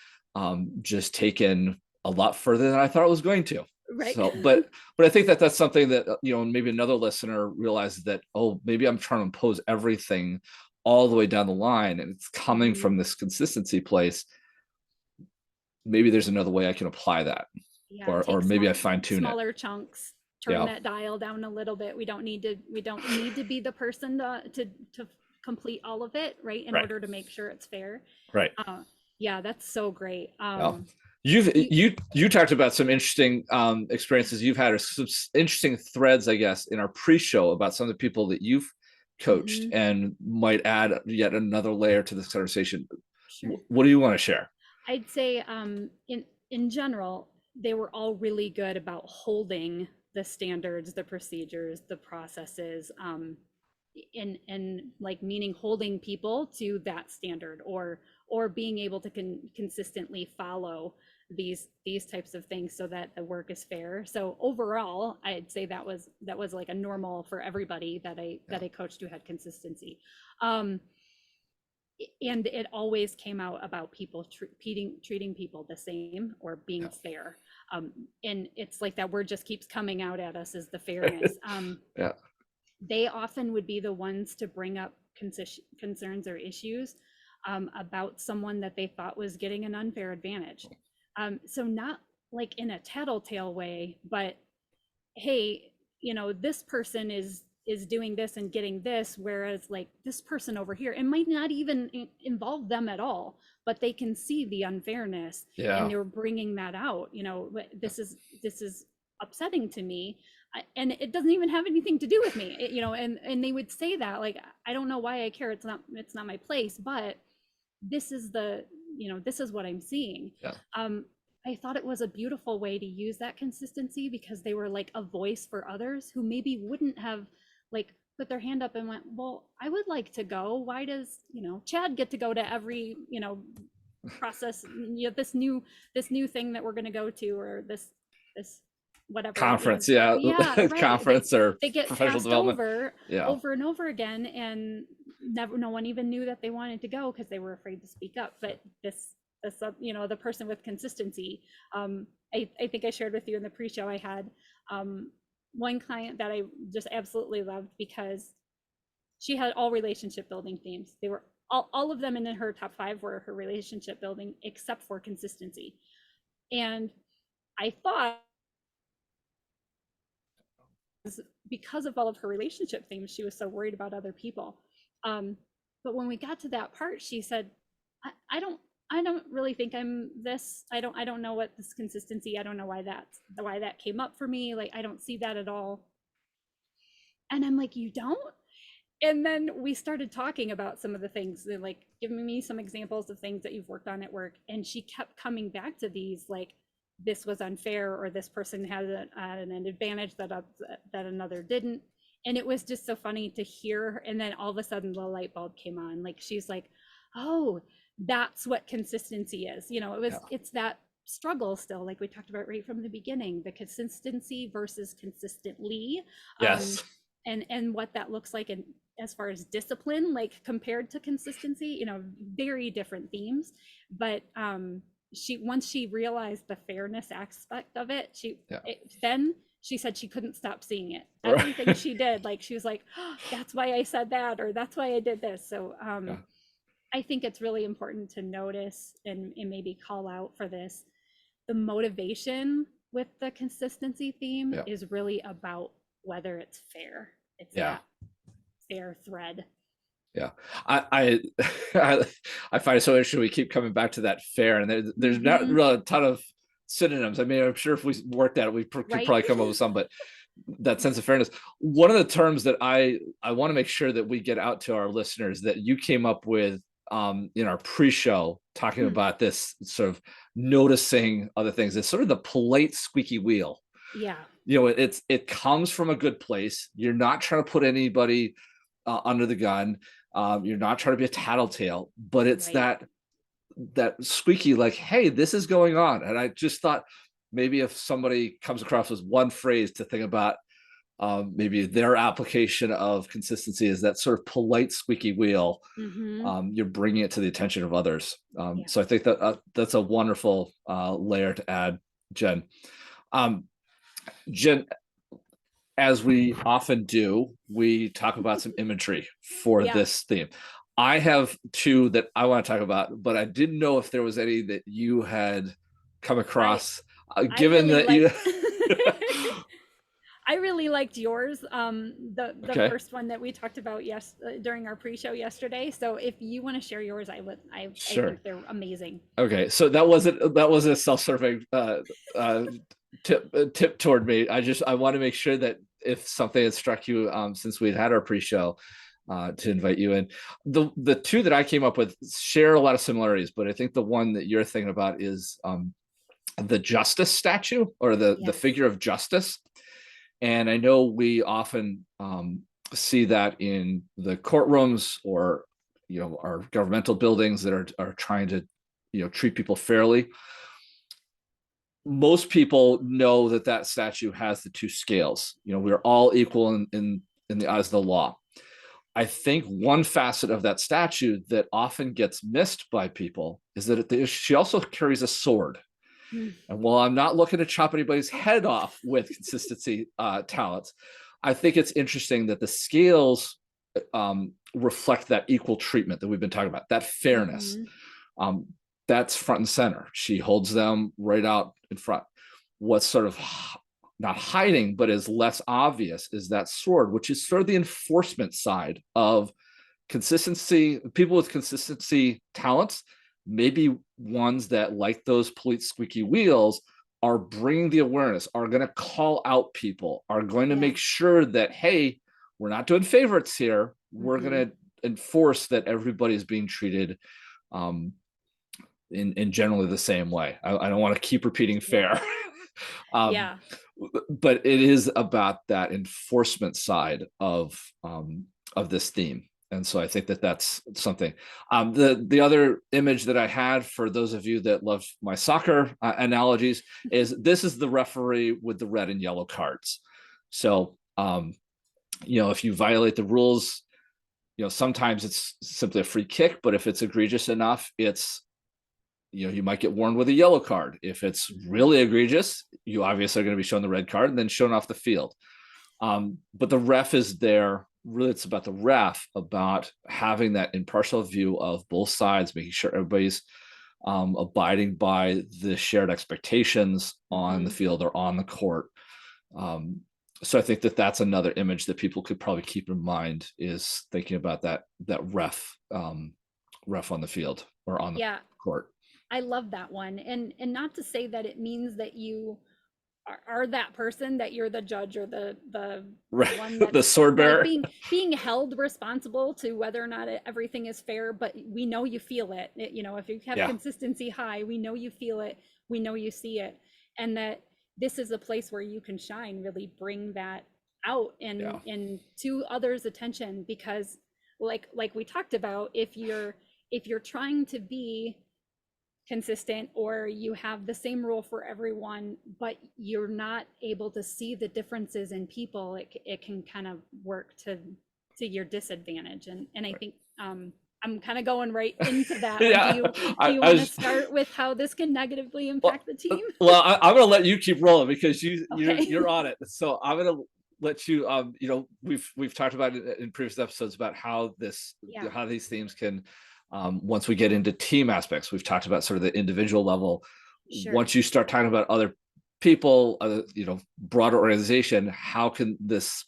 just taken a lot further than I thought it was going to. Right. So, but I think that that's something that maybe another listener realizes that, oh, maybe I'm trying to impose everything all the way down the line, and it's coming Mhm. from this consistency place. Maybe there's another way I can apply that, Yeah, or take maybe I fine tune it. smaller chunks, turn Yeah, that dial down a little bit. We don't need to be the person to complete all of it, right? In right, order to make sure it's fair. right. Uh, yeah, that's so great. Yeah. You talked about some interesting Yeah. experiences you've had, or some interesting threads, I guess, in our pre-show about some of the people that you've coached, Mhm. and might add yet another layer to this conversation. Sure. What do you want to share? I'd say in general, they were all really good about holding the standards, the procedures, the processes, and like meaning holding people to that standard, or being able to consistently follow these types of things so that the work is fair. So overall, I'd say that was like a normal for everybody that I Yeah, that I coached who had consistency. Um, and it always came out about people treating people the same or being yeah, fair. And it's like that word just keeps coming out at us, is the fairness. yeah, They often would be the ones to bring up concerns or issues about someone that they thought was getting an unfair advantage. So not like in a tattletale way, but hey, this person is doing this and getting this, whereas like this person over here, it might not even involve them at all, but they can see the unfairness and yeah, they're bringing that out. This is upsetting to me. And it doesn't even have anything to do with me. And they would say that, like, I don't know why I care. It's not my place, but this is this is what I'm seeing. yeah, I thought it was a beautiful way to use that consistency, because they were like a voice for others who maybe wouldn't have like put their hand up and went, well, I would like to go. Why does, Chad get to go to every, process, this new thing that we're going to go to, or this whatever, conference, yeah, yeah, right. they conference or they get professional passed development. Yeah, over and over again, and no one even knew that they wanted to go because they were afraid to speak up. But the person with consistency, I think I shared with you in the pre-show, I had one client that I just absolutely loved, because she had all relationship building themes. They were all of them in her top 5 were her relationship building, except for consistency. And I thought, because of all of her relationship themes, she was so worried about other people. Um, but when we got to that part, she said, I don't I don't really think I'm this. I don't know what this consistency. I don't know why that came up for me. Like, I don't see that at all. And I'm like, you don't? And then we started talking about some of the things, and like giving me some examples of things that you've worked on at work. And she kept coming back to these, like, this was unfair, or this person had an advantage that another didn't. And it was just so funny to hear her. And then all of a sudden the light bulb came on. Like, she's like, oh, that's what consistency is. yeah, It's that struggle still, like we talked about right from the beginning, the consistency versus consistently. um, yes, and what that looks like, and as far as discipline, like compared to consistency, very different themes. But once she realized the fairness aspect of it, yeah, then she said she couldn't stop seeing it. Everything right, she did, like, she was like, oh, that's why I said that, or that's why I did this. So yeah, I think it's really important to notice and maybe call out for this. The motivation with the consistency theme yeah, is really about whether it's fair. It's yeah. that fair thread. Yeah, I I find it so interesting. We keep coming back to that fair, and there's not Mm-hmm. really a ton of synonyms. I mean, I'm sure if we worked at it, we could Right? probably come up with some, but that sense of fairness. One of the terms that I want to make sure that we get out to our listeners that you came up with in our pre-show, talking Hmm. about this sort of noticing other things, is sort of the polite squeaky wheel. Yeah. It comes from a good place. You're not trying to put anybody under the gun. You're not trying to be a tattletale, but it's Right. that squeaky, like, hey, this is going on. And I just thought maybe if somebody comes across with one phrase to think about, maybe their application of consistency is that sort of polite squeaky wheel. Hmm. You're bringing it to the attention of others. Yeah. So I think that that's a wonderful layer to add, Jen. Um, Jen, as we often do, we talk about some imagery for Yeah. this theme. I have two that I want to talk about, but I didn't know if there was any that you had come I across, I given really that you. liked I really liked yours, the Okay, first one that we talked about during our pre-show yesterday. So if you want to share yours, I sure. think they're amazing. Okay, so that was a self-serving uh, tip toward me. I want to make sure that if something had struck you, since we'd had our pre-show, to invite you in. The two that I came up with share a lot of similarities, but I think the one that you're thinking about is the justice statue, or the Yes. figure of justice. And I know we often see that in the courtrooms, or our governmental buildings that are trying to treat people fairly. Most people know that that statue has the two scales. We're all equal in the eyes of the law. I think one facet of that statue that often gets missed by people is that she also carries a sword. Mm. And while I'm not looking to chop anybody's head off with consistency talents, I think it's interesting that the scales reflect that equal treatment that we've been talking about, that fairness. Hmm. Um, that's front and center. She holds them right out in front. What's sort of not hiding, but is less obvious, is that sword, which is sort of the enforcement side of consistency. People with consistency talents, maybe ones that, like those police squeaky wheels, are bringing the awareness, are going to call out people, are going to Yeah. make sure that, hey, we're not doing favorites here. We're Hmm. going to enforce that everybody is being treated um, in generally the same way. I don't want to keep repeating Yeah. fair. um, Yeah. but it is about that enforcement side of this theme. And so I think that that's something. The other image that I had, for those of you that love my soccer analogies, is this is the referee with the red and yellow cards. So if you violate the rules, sometimes it's simply a free kick, but if it's egregious enough, it's you might get warned with a yellow card. If it's Hmm. really egregious, you obviously are going to be shown the red card and then shown off the field. But the ref is there. Really, it's about the ref, about having that impartial view of both sides, making sure everybody's abiding by the shared expectations on the Hmm. field or on the court. Um, so I think that that's another image that people could probably keep in mind, is thinking about that ref on the field or on the Yeah. court. I love that one. And not to say that it means that you are that person, that you're the judge or the Right, one the that's sword like bearer. being held responsible to whether or not everything is fair, but we know you feel it. If you have Yeah, consistency high, we know you feel it, we know you see it, and that this is a place where you can shine, really bring that out yeah, and to others' attention. Because like we talked about, if you're trying to be consistent, or you have the same rule for everyone, but you're not able to see the differences in people, it can kind of work to your disadvantage. And I right. think I'm kind of going right into that one. do Yeah. you do I, you I want to was start with how this can negatively well, impact the team? I'm gonna let you keep rolling because Okay. you're on it. So I'm gonna let you. We've talked about it in previous episodes about Yeah. how these themes can, once we get into team aspects, we've talked about sort of the individual level. Sure. Once you start talking about other people, broader organization, how can this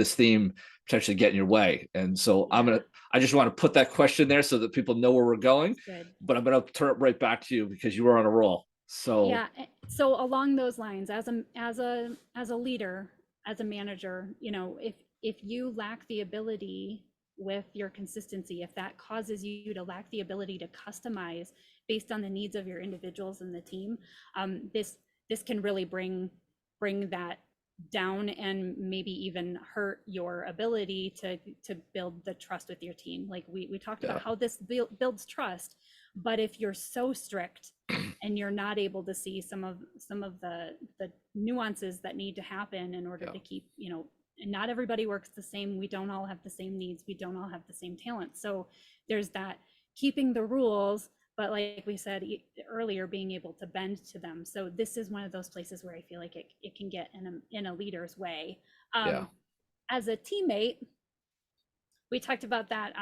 theme potentially get in your way? And so Yeah. I just want to put that question there so that people know where we're going, Good. but I'm gonna turn it right back to you because you were on a roll. So Yeah. So along those lines, as a leader, as a manager, if you lack the ability with your consistency, if that causes you to lack the ability to customize based on the needs of your individuals and the team, this can really bring that down and maybe even hurt your ability to build the trust with your team. Like we talked about yeah, how this builds trust, but if you're so strict and you're not able to see some of the nuances that need to happen in order yeah, to keep, and not everybody works the same. We don't all have the same needs. We don't all have the same talents. So there's that keeping the rules, but like we said earlier, being able to bend to them. So this is one of those places where I feel like it can get in a leader's way. yeah, As a teammate, we talked about that.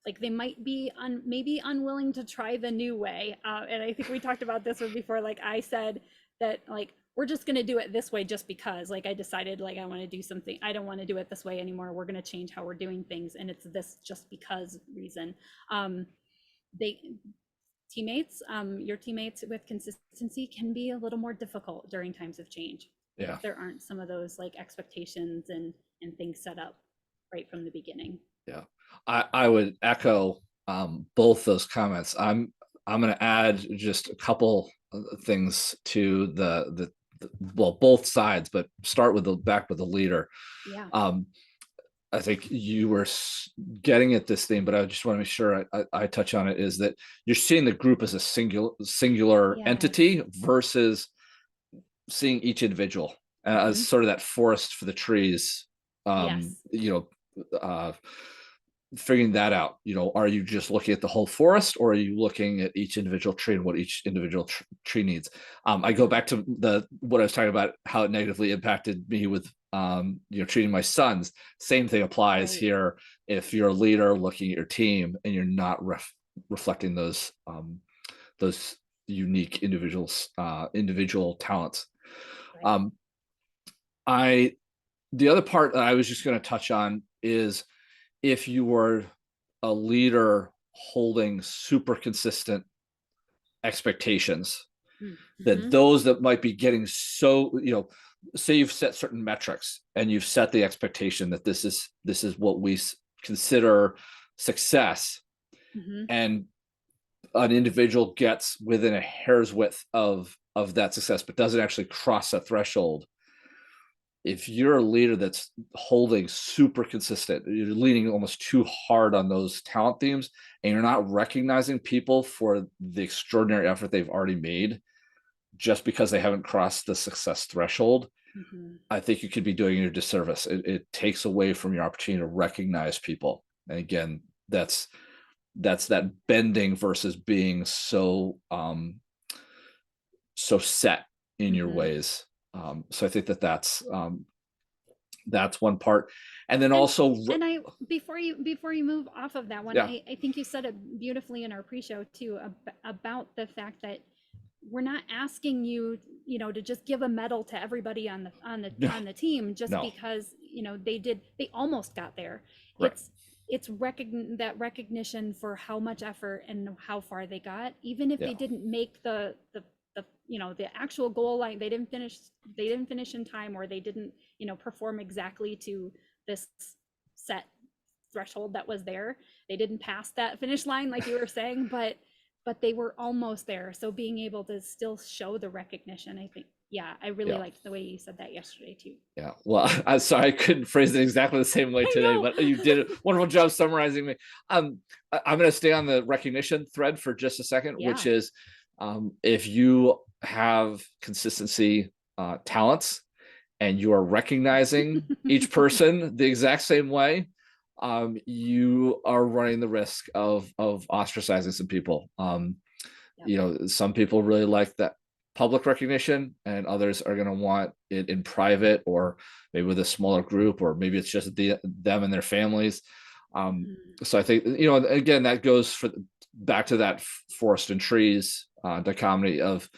Like they might be maybe unwilling to try the new way. And I think we talked about this one before. Like I said that, like, we're just going to do it this way just because, like, I decided, like, I want to do something. I don't want to do it this way anymore. We're going to change how we're doing things. And it's this just because reason. They teammates, your teammates with consistency can be a little more difficult during times of change yeah, if there aren't some of those like expectations and things set up right from the beginning. yeah. I would echo both those comments. I'm going to add just a couple things to the well, both sides, but start with the back with the leader. Yeah. Um, I think you were getting at this thing, but I just want to make sure I touch on it. Is that you're seeing the group as a singular Yes. entity versus seeing each individual as Mm-hmm. sort of that forest for the trees. Yes. Figuring that out. Are you just looking at the whole forest, or are you looking at each individual tree and what each individual tree needs? I go back to what I was talking about, how it negatively impacted me with treating my sons. Same thing applies Right. here. If you're a leader looking at your team and you're not reflecting those unique individual talents. Right. um I The other part that I was just going to touch on is, if you were a leader holding super consistent expectations, that Mm-hmm. those that might be getting so, say you've set certain metrics and you've set the expectation that this is what we consider success, Mm-hmm. and an individual gets within a hair's width of that success but doesn't actually cross that threshold. If you're a leader that's holding super consistent, you're leaning almost too hard on those talent themes, and you're not recognizing people for the extraordinary effort they've already made just because they haven't crossed the success threshold, Mm-hmm. I think you could be doing your disservice. It takes away from your opportunity to recognize people. And again, that's that bending versus being so set in your Mm-hmm. ways. So I think that's one part. And then And also, and I before you move off of that one, yeah, I think you said it beautifully in our pre-show too, about the fact that we're not asking you, to just give a medal to everybody on the no, on the team just no, because, they almost got there. right, It's that recognition for how much effort and how far they got, even if yeah, they didn't make the actual goal line. They didn't finish in time, or they didn't, perform exactly to this set threshold that was there. They didn't pass that finish line like you were saying, but they were almost there. So being able to still show the recognition, I think, yeah, I really yeah, liked the way you said that yesterday too. yeah. Well, I'm sorry I couldn't phrase it exactly the same way I today, know. but you did a wonderful job summarizing me. I'm going to stay on the recognition thread for just a second, which Yeah. is, if you have consistency talents and you are recognizing each person the exact same way, you are running the risk of ostracizing some people. Yep. Some people really like that public recognition, and others are going to want it in private, or maybe with a smaller group, or maybe it's just them and their families. um, Mhm. so I think, again, that goes back to that forest and trees dichotomy of,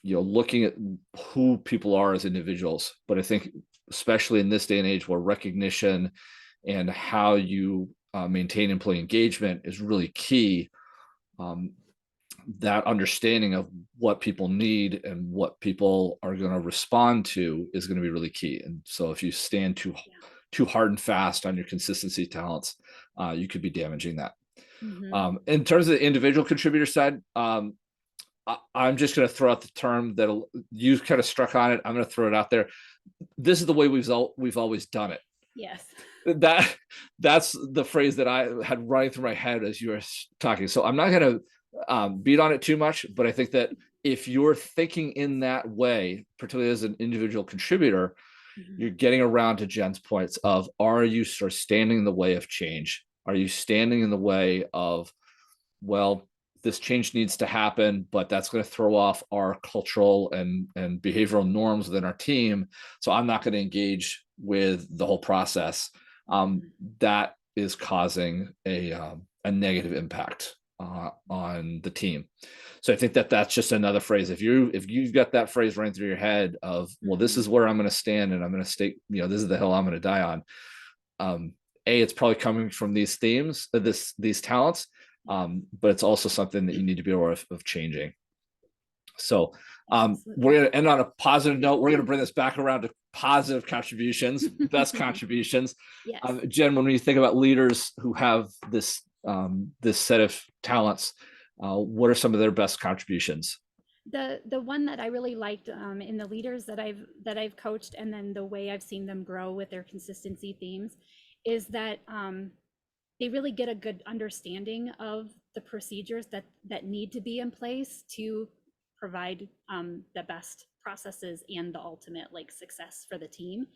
looking at who people are as individuals. But I think, especially in this day and age where recognition and how you maintain employee engagement is really key, um, that understanding of what people need and what people are going to respond to is going to be really key. And so if you stand too hard and fast on your consistency talents, you could be damaging that. Mm-hmm. In terms of the individual contributor side, I'm just going to throw out the term that you kind of struck on it. I'm going to throw it out there. This is the way we've always done it. Yes. That's the phrase that I had running through my head as you were talking. So I'm not going to beat on it too much, but I think that if you're thinking in that way, particularly as an individual contributor, Mm-hmm. you're getting around to Jen's points of, are you sort of standing in the way of change? Are you standing in the way of, well, this change needs to happen, but that's going to throw off our cultural and behavioral norms within our team. So I'm not going to engage with the whole process. That is causing a negative impact on the team. So I think that that's just another phrase. If you've got that phrase running through your head of, well, this is where I'm going to stand and I'm going to stay, this is the hill I'm going to die on. It's probably coming from these themes, these talents, but it's also something that you need to be aware of changing. So we're going to end on a positive note. We're going to bring this back around to positive contributions, best contributions. Yes. Jen, when you think about leaders who have this set of talents, what are some of their best contributions? The one that I really liked in the leaders that I've coached, and then the way I've seen them grow with their consistency themes, is that they really get a good understanding of the procedures that need to be in place to provide the best processes and the ultimate success for the team.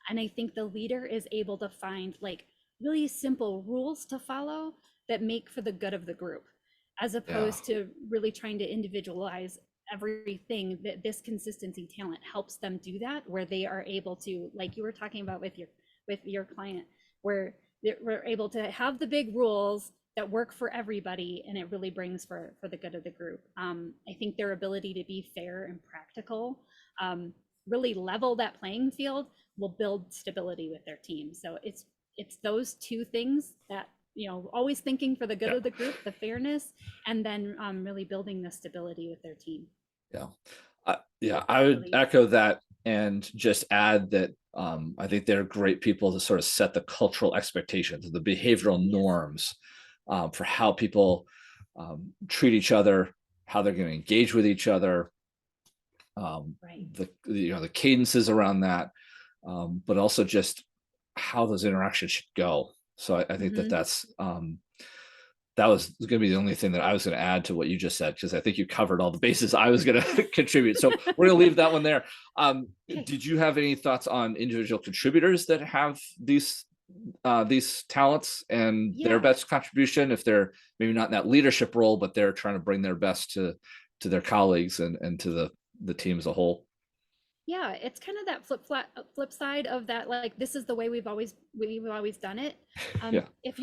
And I think the leader is able to find really simple rules to follow that make for the good of the group, as opposed to really trying to individualize everything. That this consistency talent helps them do that, where they are able to, like you were talking about with your client, where we're able to have the big rules that work for everybody, and it really brings for the good of the group. I think their ability to be fair and practical, really level that playing field, will build stability with their team. So it's those two things that, always thinking for the good of the group, the fairness, and then really building the stability with their team. I would echo that and just add that I think they're great people to sort of set the cultural expectations, the behavioral norms for how people treat each other, how they're going to engage with each other, the cadences around that, but also just how those interactions should go. So I think that was going to be the only thing that I was going to add to what you just said, because I think you covered all the bases I was going to contribute. So we're going to leave that one there. Did you have any thoughts on individual contributors that have these talents and their best contribution, if they're maybe not in that leadership role, but they're trying to bring their best to their colleagues and to the team as a whole? Yeah, it's kind of that flip side of that. This is the way we've always done it. If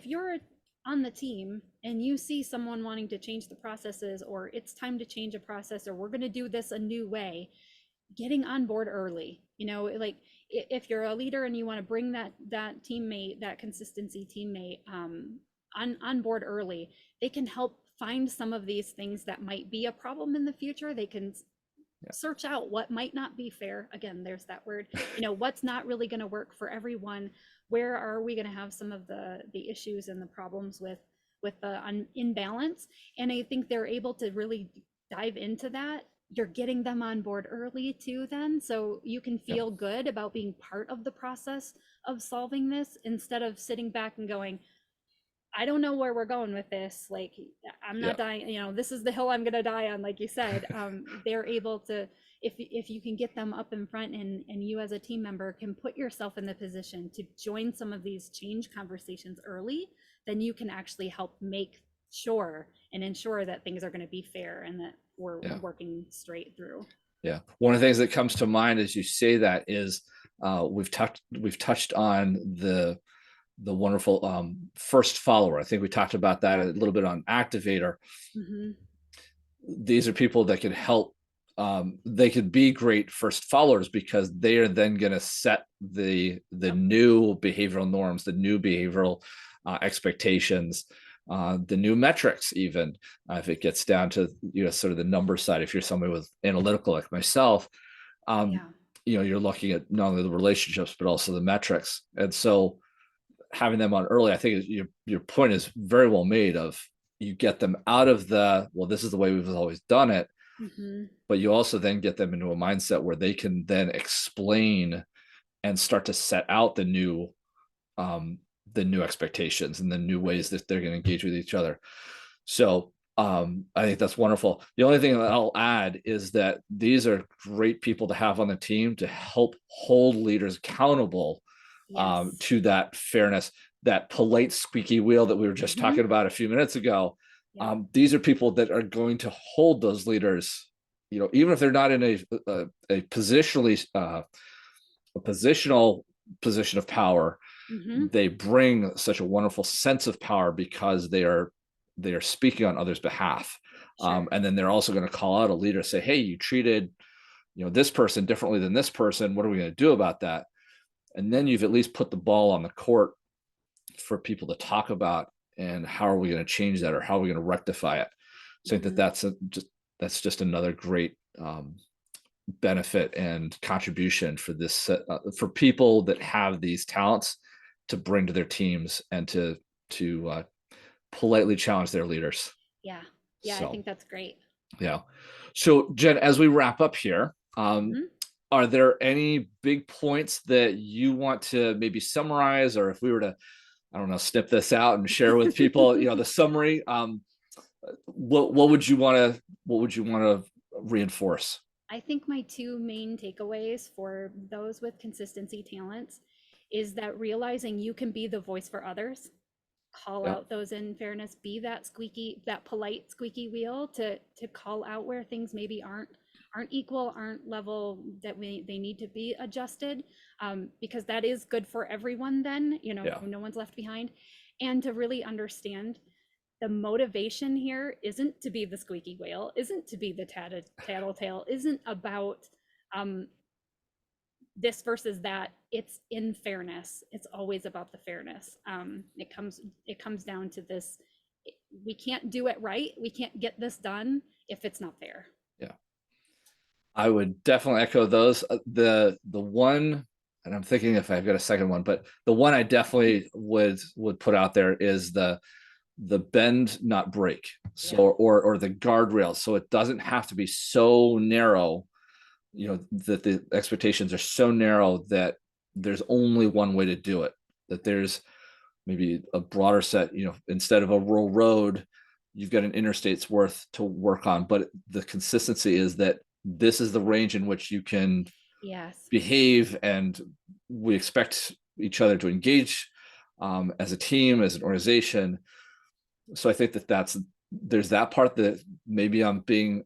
you're on the team and you see someone wanting to change the processes, or it's time to change a process, or we're going to do this a new way, getting on board early. If you're a leader and you want to bring that teammate, that consistency teammate on board early, they can help find some of these things that might be a problem in the future. They can search out what might not be fair. Again, there's that word, what's not really going to work for everyone. Where are we going to have some of the issues and the problems with the imbalance? And I think they're able to really dive into that. You're getting them on board early too, then, so you can feel good about being part of the process of solving this, instead of sitting back and going, I don't know where we're going with this. I'm not dying, this is the hill I'm going to die on, like you said. They're able to, if you can get them up in front, and you as a team member can put yourself in the position to join some of these change conversations early, then you can actually help make sure and ensure that things are going to be fair and that we're working straight through. One of the things that comes to mind as you say that is we've touched on the wonderful first follower. I think we talked about that a little bit on activator. These are people that can help. They could be great first followers, because they are then going to set the new behavioral norms, the new behavioral expectations, the new metrics, even if it gets down to, sort of the number side. If you're somebody with analytical like myself, Yeah. you're looking at not only the relationships but also the metrics. And so having them on early, I think your point is very well made. Of you get them out of well, this is the way we've always done it, but you also then get them into a mindset where they can then explain and start to set out the new expectations and the new ways that they're going to engage with each other. So I think that's wonderful. The only thing that I'll add is that these are great people to have on the team to help hold leaders accountable Yes. to that fairness, that polite squeaky wheel that we were just talking about a few minutes ago. Yeah. These are people that are going to hold those leaders, even if they're not in a positional position of power. They bring such a wonderful sense of power because they are speaking on others' behalf. Sure. And then they're also going to call out a leader, say, hey, you treated this person differently than this person. What are we going to do about that? And then you've at least put the ball on the court for people to talk about, and how are we going to change that, or how are we going to rectify it? So I think that's just another great benefit and contribution for this for people that have these talents to bring to their teams and to politely challenge their leaders. Yeah. Yeah. So, I think that's great. Yeah. So Jen, as we wrap up here, are there any big points that you want to maybe summarize, or if we were to, I don't know, snip this out and share with people, the summary, what would you want to reinforce? I think my two main takeaways for those with consistency talents is that realizing you can be the voice for others, call Yeah. out those in fairness, be that polite squeaky wheel to call out where things maybe aren't equal, aren't level, that they need to be adjusted, because that is good for everyone then, no one's left behind. And to really understand the motivation here isn't to be the squeaky whale, isn't to be the tattletale, isn't about this versus that. It's in fairness. It's always about the fairness. It comes down to this. We can't do it right. We can't get this done if it's not fair. Yeah, I would definitely echo those. The one, and I'm thinking if I've got a second one, but the one I definitely would put out there is the bend not break. So or the guardrail, so it doesn't have to be so narrow, that the expectations are so narrow that there's only one way to do it, that there's maybe a broader set, instead of a rural road, you've got an interstate's worth to work on. But the consistency is that this is the range in which you can behave, and we expect each other to engage as a team, as an organization. So I think there's that part that maybe I'm being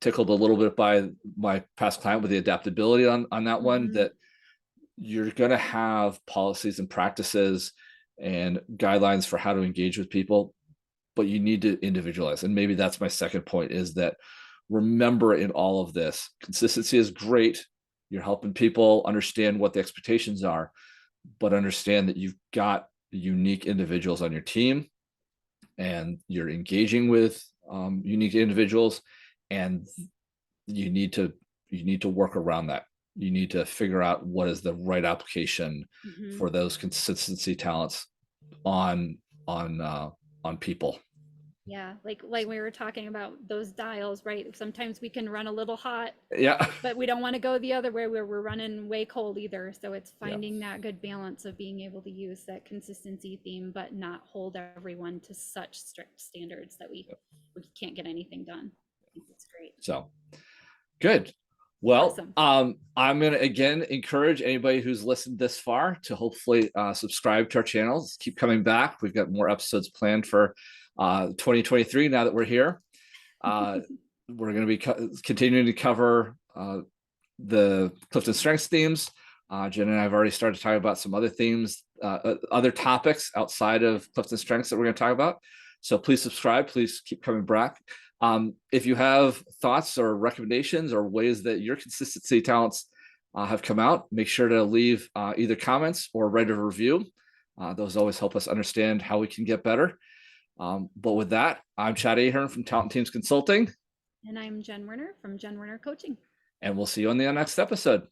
tickled a little bit by my past client with the adaptability on that one, that you're going to have policies and practices and guidelines for how to engage with people, but you need to individualize. And maybe that's my second point, is that remember, in all of this, consistency is great. You're helping people understand what the expectations are, but understand that you've got unique individuals on your team, and you're engaging with unique individuals, and you need to work around that. You need to figure out what is the right application for those consistency talents on people. Yeah, like we were talking about those dials, right? Sometimes we can run a little hot, Yeah, but we don't want to go the other way where we're running way cold either. So it's finding that good balance of being able to use that consistency theme, but not hold everyone to such strict standards that we can't get anything done. I think it's great. So good. Well, Awesome. I'm going to again encourage anybody who's listened this far to hopefully subscribe to our channels. Keep coming back. We've got more episodes planned for 2023 now that we're here. We're going to be continuing to cover the Clifton Strengths themes. Jen and I have already started talking about some other themes, other topics outside of Clifton Strengths that we're going to talk about. So please subscribe. Please keep coming back. If you have thoughts or recommendations or ways that your consistency talents have come out, make sure to leave either comments or write a review. Those always help us understand how we can get better. But with that, I'm Chad Ahern from Talent Teams Consulting, And I'm Jen Werner from Jen Werner Coaching. and we'll see you on the next episode.